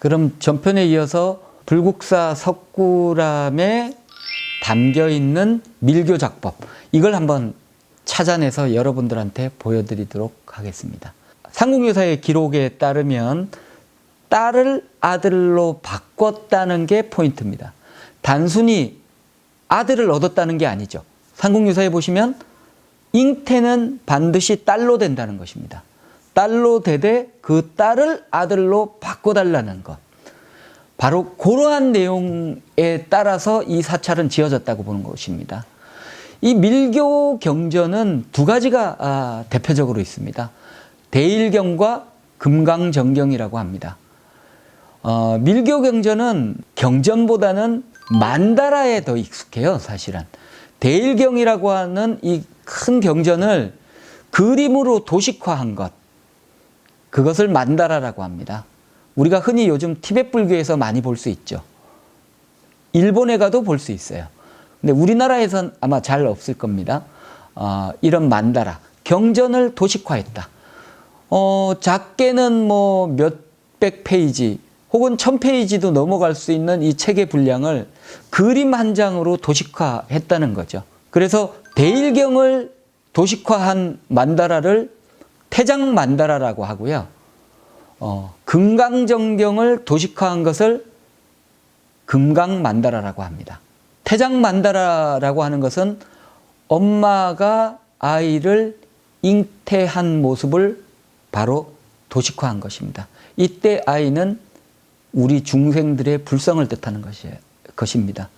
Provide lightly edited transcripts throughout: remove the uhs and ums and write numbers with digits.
그럼 전편에 이어서 불국사 석굴암에 담겨있는 밀교작법, 이걸 한번 찾아내서 여러분들한테 보여드리도록 하겠습니다. 삼국유사의 기록에 따르면 딸을 아들로 바꿨다는 게 포인트입니다. 단순히 아들을 얻었다는 게 아니죠. 삼국유사에 보시면 잉태는 반드시 딸로 된다는 것입니다. 딸로 되되 그 딸을 아들로 바꿔달라는 것. 바로 그러한 내용에 따라서 이 사찰은 지어졌다고 보는 것입니다. 이 밀교 경전은 두 가지가 대표적으로 있습니다. 대일경과 금강정경이라고 합니다. 밀교 경전은 경전보다는 만다라에 더 익숙해요, 사실은. 대일경이라고 하는 이 큰 경전을 그림으로 도식화한 것, 그것을 만다라라고 합니다. 우리가 흔히 요즘 티베트 불교에서 많이 볼 수 있죠. 일본에 가도 볼 수 있어요. 근데 우리나라에선 아마 잘 없을 겁니다. 이런 만다라, 경전을 도식화했다. 작게는 뭐 몇백 페이지 혹은 1000페이지도 넘어갈 수 있는 이 책의 분량을 그림 한 장으로 도식화했다는 거죠. 그래서 대일경을 도식화한 만다라를 태장 만다라라고 하고요. 금강정경을 도식화한 것을 금강 만다라라고 합니다. 태장 만다라라고 하는 것은 엄마가 아이를 잉태한 모습을 바로 도식화한 것입니다. 이때 아이는 우리 중생들의 불성을 뜻하는 것입니다.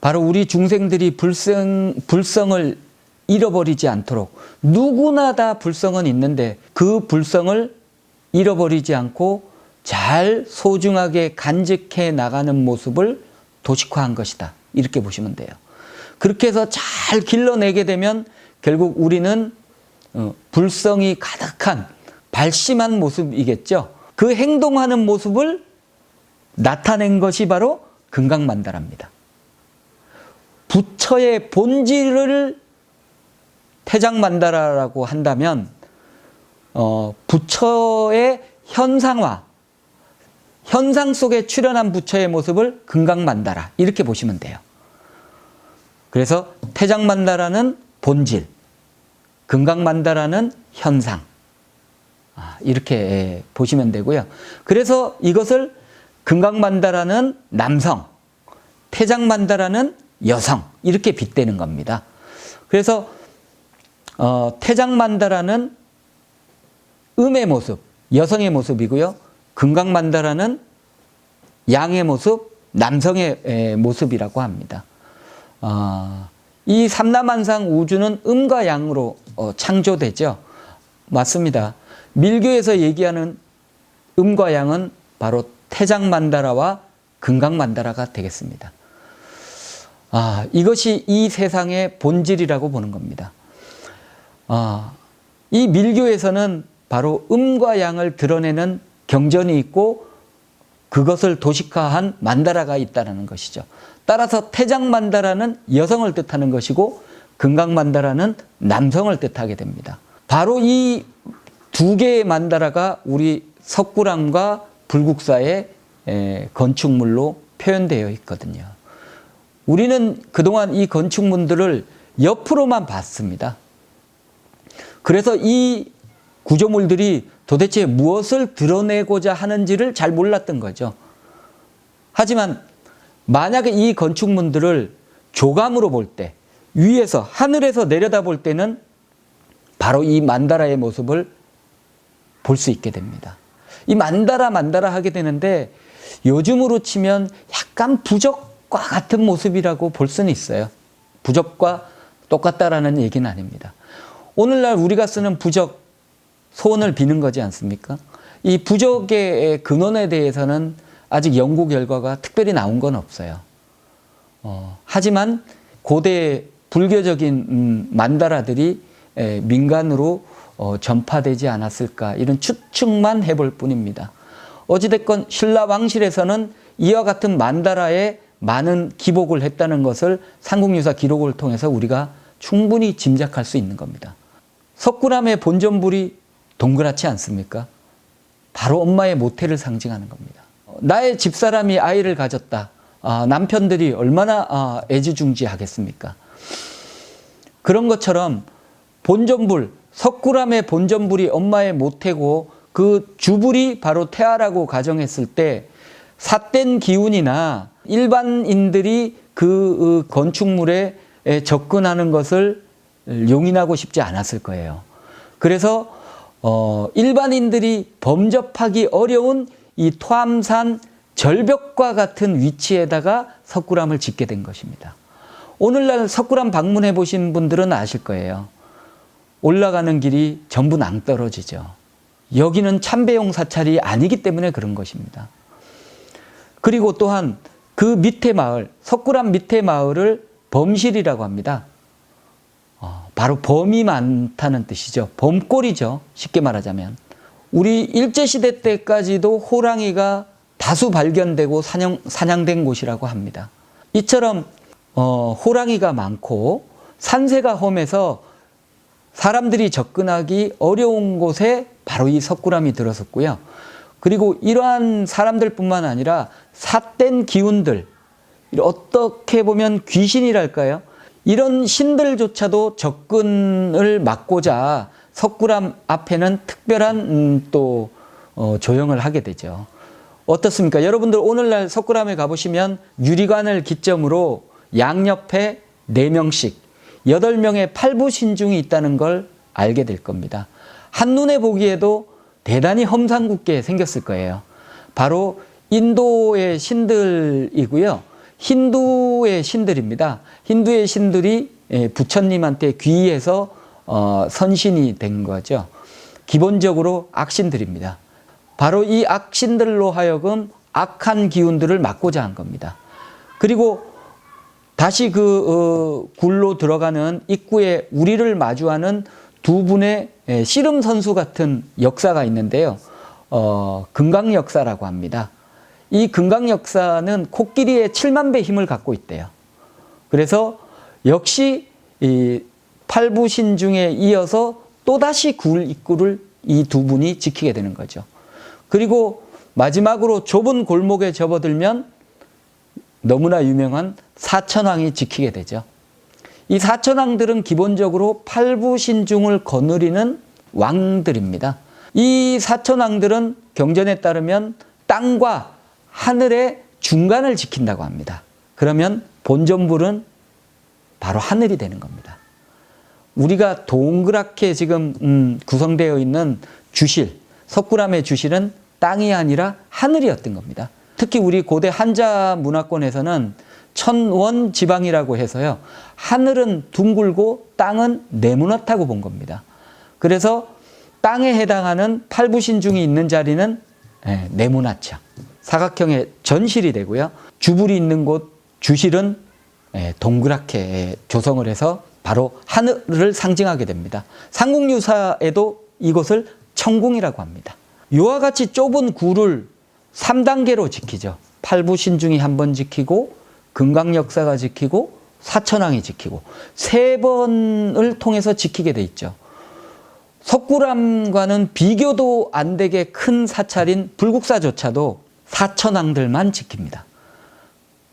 바로 우리 중생들이 불성을 잃어버리지 않도록, 누구나 다 불성은 있는데 그 불성을 잃어버리지 않고 잘 소중하게 간직해 나가는 모습을 도식화한 것이다, 이렇게 보시면 돼요. 그렇게 해서 잘 길러내게 되면 결국 우리는 불성이 가득한 발심한 모습이겠죠. 그 행동하는 모습을 나타낸 것이 바로 금강만다라입니다. 부처의 본질을 태장만다라라고 한다면 부처의 현상화, 현상 속에 출현한 부처의 모습을 금강만다라, 이렇게 보시면 돼요. 그래서 태장만다라는 본질, 금강만다라는 현상, 이렇게 보시면 되고요. 그래서 이것을 금강만다라는 남성, 태장만다라는 여성, 이렇게 빗대는 겁니다. 그래서 태장만다라는 음의 모습, 여성의 모습이고요. 금강만다라는 양의 모습, 남성의 모습이라고 합니다. 이 삼라만상 우주는 음과 양으로 창조되죠. 맞습니다. 밀교에서 얘기하는 음과 양은 바로 태장만다라와 금강만다라가 되겠습니다. 이것이 이 세상의 본질이라고 보는 겁니다. 이 밀교에서는 바로 음과 양을 드러내는 경전이 있고 그것을 도식화한 만다라가 있다는 것이죠. 따라서 태장만다라는 여성을 뜻하는 것이고 금강만다라는 남성을 뜻하게 됩니다. 바로 이 두 개의 만다라가 우리 석굴암과 불국사의 건축물로 표현되어 있거든요. 우리는 그동안 이 건축물들을 옆으로만 봤습니다. 그래서 이 구조물들이 도대체 무엇을 드러내고자 하는지를 잘 몰랐던 거죠. 하지만 만약에 이 건축물들을 조감으로 볼 때, 위에서 하늘에서 내려다 볼 때는 바로 이 만다라의 모습을 볼 수 있게 됩니다. 이 만다라 하게 되는데 요즘으로 치면 약간 부적과 같은 모습이라고 볼 수는 있어요. 부적과 똑같다라는 얘기는 아닙니다. 오늘날 우리가 쓰는 부적, 소원을 비는 거지 않습니까? 이 부적의 근원에 대해서는 아직 연구 결과가 특별히 나온 건 없어요. 하지만 고대 불교적인 만다라들이 민간으로 전파되지 않았을까, 이런 추측만 해볼 뿐입니다. 어찌됐건 신라왕실에서는 이와 같은 만다라에 많은 기복을 했다는 것을 삼국유사 기록을 통해서 우리가 충분히 짐작할 수 있는 겁니다. 석굴암의 본전불이 동그랗지 않습니까? 바로 엄마의 모태를 상징하는 겁니다. 나의 집사람이 아이를 가졌다. 남편들이 얼마나 애지중지하겠습니까? 그런 것처럼 본전불, 석굴암의 본전불이 엄마의 모태고 그 주불이 바로 태아라고 가정했을 때 삿된 기운이나 일반인들이 그 건축물에 접근하는 것을 용인하고 싶지 않았을 거예요. 그래서 일반인들이 범접하기 어려운 이 토암산 절벽과 같은 위치에다가 석굴암을 짓게 된 것입니다. 오늘날 석굴암 방문해 보신 분들은 아실 거예요. 올라가는 길이 전부 낭떠러지죠. 여기는 참배용 사찰이 아니기 때문에 그런 것입니다. 그리고 또한 그 밑에 마을, 석굴암 밑에 마을을 범실이라고 합니다. 바로 범이 많다는 뜻이죠. 범골이죠. 쉽게 말하자면. 우리 일제시대 때까지도 호랑이가 다수 발견되고 사냥된 곳이라고 합니다. 이처럼 호랑이가 많고 산세가 험해서 사람들이 접근하기 어려운 곳에 바로 이 석굴암이 들어섰고요. 그리고 이러한 사람들뿐만 아니라 삿된 기운들, 어떻게 보면 귀신이랄까요? 이런 신들조차도 접근을 막고자 석굴암 앞에는 특별한 또 조형을 하게 되죠. 어떻습니까? 여러분들 오늘날 석굴암에 가보시면 유리관을 기점으로 양옆에 4명씩 8명의 팔부신중이 있다는 걸 알게 될 겁니다. 한눈에 보기에도 대단히 험상궂게 생겼을 거예요. 바로 인도의 신들이고요. 힌두의 신들입니다. 힌두의 신들이 부처님한테 귀의해서 선신이 된 거죠. 기본적으로 악신들입니다. 바로 이 악신들로 하여금 악한 기운들을 막고자 한 겁니다. 그리고 다시 그 굴로 들어가는 입구에 우리를 마주하는 두 분의 씨름 선수 같은 역사가 있는데요. 금강 역사라고 합니다. 이 금강 역사는 코끼리의 7만 배 힘을 갖고 있대요. 그래서 역시 이 팔부신중에 이어서 또다시 굴 입구를 이 두 분이 지키게 되는 거죠. 그리고 마지막으로 좁은 골목에 접어들면 너무나 유명한 사천왕이 지키게 되죠. 이 사천왕들은 기본적으로 팔부신중을 거느리는 왕들입니다. 이 사천왕들은 경전에 따르면 땅과 하늘의 중간을 지킨다고 합니다. 그러면 본전불은 바로 하늘이 되는 겁니다. 우리가 동그랗게 지금 구성되어 있는 주실, 석굴암의 주실은 땅이 아니라 하늘이었던 겁니다. 특히 우리 고대 한자 문화권에서는 천원지방이라고 해서요. 하늘은 둥글고 땅은 네모나다고 본 겁니다. 그래서 땅에 해당하는 팔부신중이 있는 자리는 네모나죠. 사각형의 전실이 되고요. 주불이 있는 곳 주실은 동그랗게 조성을 해서 바로 하늘을 상징하게 됩니다. 삼국유사에도 이곳을 천궁이라고 합니다. 이와 같이 좁은 굴을 3단계로 지키죠. 팔부신중이 한 번 지키고 금강역사가 지키고 사천왕이 지키고 3번을 통해서 지키게 돼 있죠. 석굴암과는 비교도 안 되게 큰 사찰인 불국사조차도 사천왕들만 지킵니다.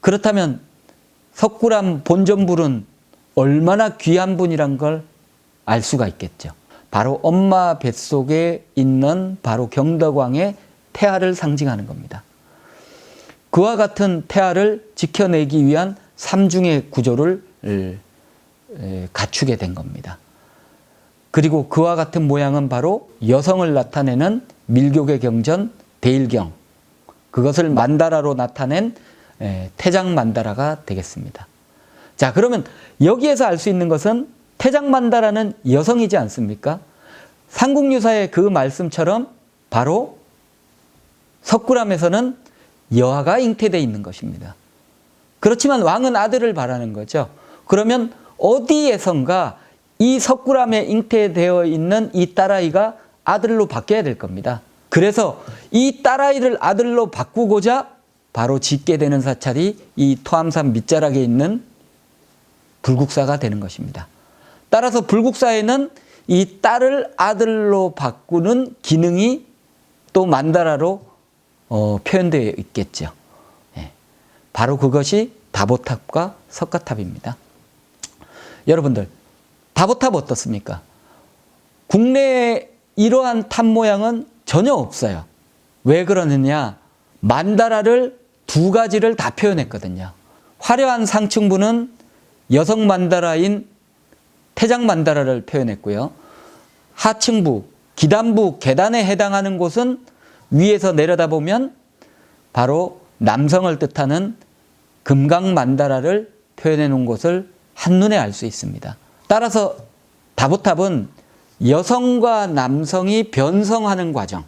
그렇다면 석굴암 본전불은 얼마나 귀한 분이란 걸 알 수가 있겠죠. 바로 엄마 뱃속에 있는 바로 경덕왕의 태아를 상징하는 겁니다. 그와 같은 태아를 지켜내기 위한 삼중의 구조를 갖추게 된 겁니다. 그리고 그와 같은 모양은 바로 여성을 나타내는 밀교계 경전 대일경, 그것을 만다라로 나타낸 태장 만다라가 되겠습니다. 자, 그러면 여기에서 알 수 있는 것은 태장 만다라는 여성이지 않습니까? 삼국유사의 그 말씀처럼 바로 석굴암에서는 여아가 잉태되어 있는 것입니다. 그렇지만 왕은 아들을 바라는 거죠. 그러면 어디에선가 이 석굴암에 잉태되어 있는 이 딸아이가 아들로 바뀌어야 될 겁니다. 그래서 이 딸아이를 아들로 바꾸고자 바로 짓게 되는 사찰이 이 토암산 밑자락에 있는 불국사가 되는 것입니다. 따라서 불국사에는 이 딸을 아들로 바꾸는 기능이 또 만다라로 표현되어 있겠죠. 예. 바로 그것이 다보탑과 석가탑입니다. 여러분들, 다보탑 어떻습니까? 국내에 이러한 탑 모양은 전혀 없어요. 왜 그러느냐? 만다라를 두 가지를 다 표현했거든요. 화려한 상층부는 여성 만다라인 태장 만다라를 표현했고요. 하층부, 기단부, 계단에 해당하는 곳은 위에서 내려다보면 바로 남성을 뜻하는 금강 만다라를 표현해 놓은 것을 한눈에 알 수 있습니다. 따라서 다보탑은 여성과 남성이 변성하는 과정,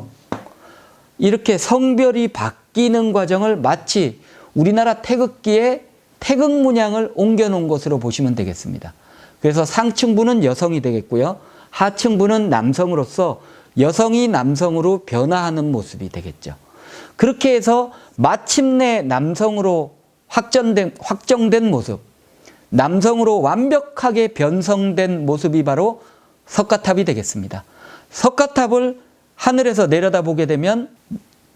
이렇게 성별이 바뀌는 과정을 마치 우리나라 태극기에 태극 문양을 옮겨 놓은 것으로 보시면 되겠습니다. 그래서 상층부는 여성이 되겠고요. 하층부는 남성으로서 여성이 남성으로 변화하는 모습이 되겠죠. 그렇게 해서 마침내 남성으로 확정된 모습, 남성으로 완벽하게 변성된 모습이 바로 석가탑이 되겠습니다. 석가탑을 하늘에서 내려다보게 되면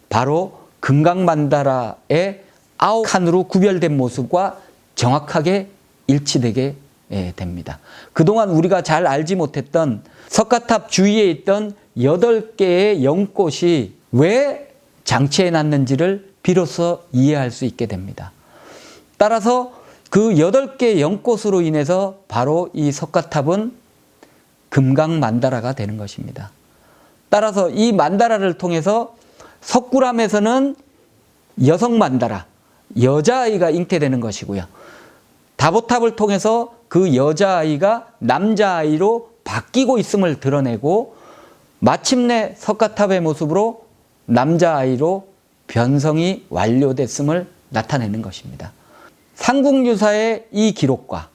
바로 금강만다라의 9칸으로 구별된 모습과 정확하게 일치되게 됩니다. 그동안 우리가 잘 알지 못했던 석가탑 주위에 있던 8개의 연꽃이 왜 장치해 놨는지를 비로소 이해할 수 있게 됩니다. 따라서 그 8개의 연꽃으로 인해서 바로 이 석가탑은 금강만다라가 되는 것입니다. 따라서 이 만다라를 통해서 석굴암에서는 여성 만다라, 여자아이가 잉태되는 것이고요. 다보탑을 통해서 그 여자아이가 남자아이로 바뀌고 있음을 드러내고 마침내 석가탑의 모습으로 남자아이로 변성이 완료됐음을 나타내는 것입니다. 삼국유사의 이 기록과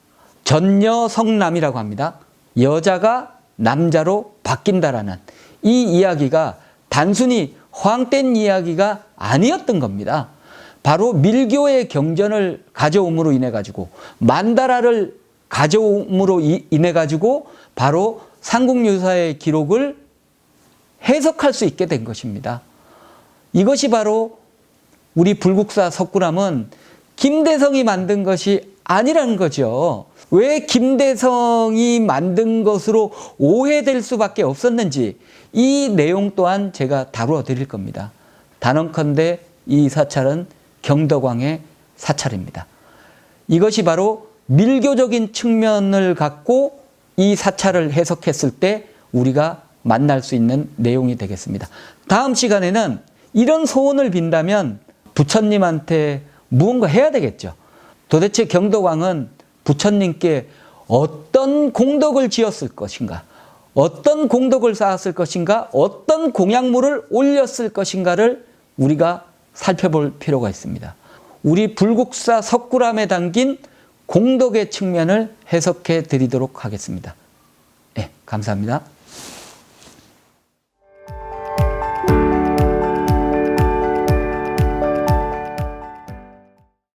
전여성남이라고 합니다. 여자가 남자로 바뀐다라는 이 이야기가 단순히 허황된 이야기가 아니었던 겁니다. 바로 밀교의 경전을 가져옴으로 인해 가지고 만다라를 가져옴으로 인해 가지고 바로 삼국유사의 기록을 해석할 수 있게 된 것입니다. 이것이 바로 우리 불국사 석굴암은 김대성이 만든 것이 아니라는 거죠. 왜 김대성이 만든 것으로 오해될 수밖에 없었는지 이 내용 또한 제가 다루어 드릴 겁니다. 단언컨대 이 사찰은 경덕왕의 사찰입니다. 이것이 바로 밀교적인 측면을 갖고 이 사찰을 해석했을 때 우리가 만날 수 있는 내용이 되겠습니다. 다음 시간에는 이런 소원을 빈다면 부처님한테 무언가 해야 되겠죠. 도대체 경덕왕은 부처님께 어떤 공덕을 지었을 것인가, 어떤 공덕을 쌓았을 것인가, 어떤 공약물을 올렸을 것인가를 우리가 살펴볼 필요가 있습니다. 우리 불국사 석굴암에 담긴 공덕의 측면을 해석해 드리도록 하겠습니다. 네, 감사합니다.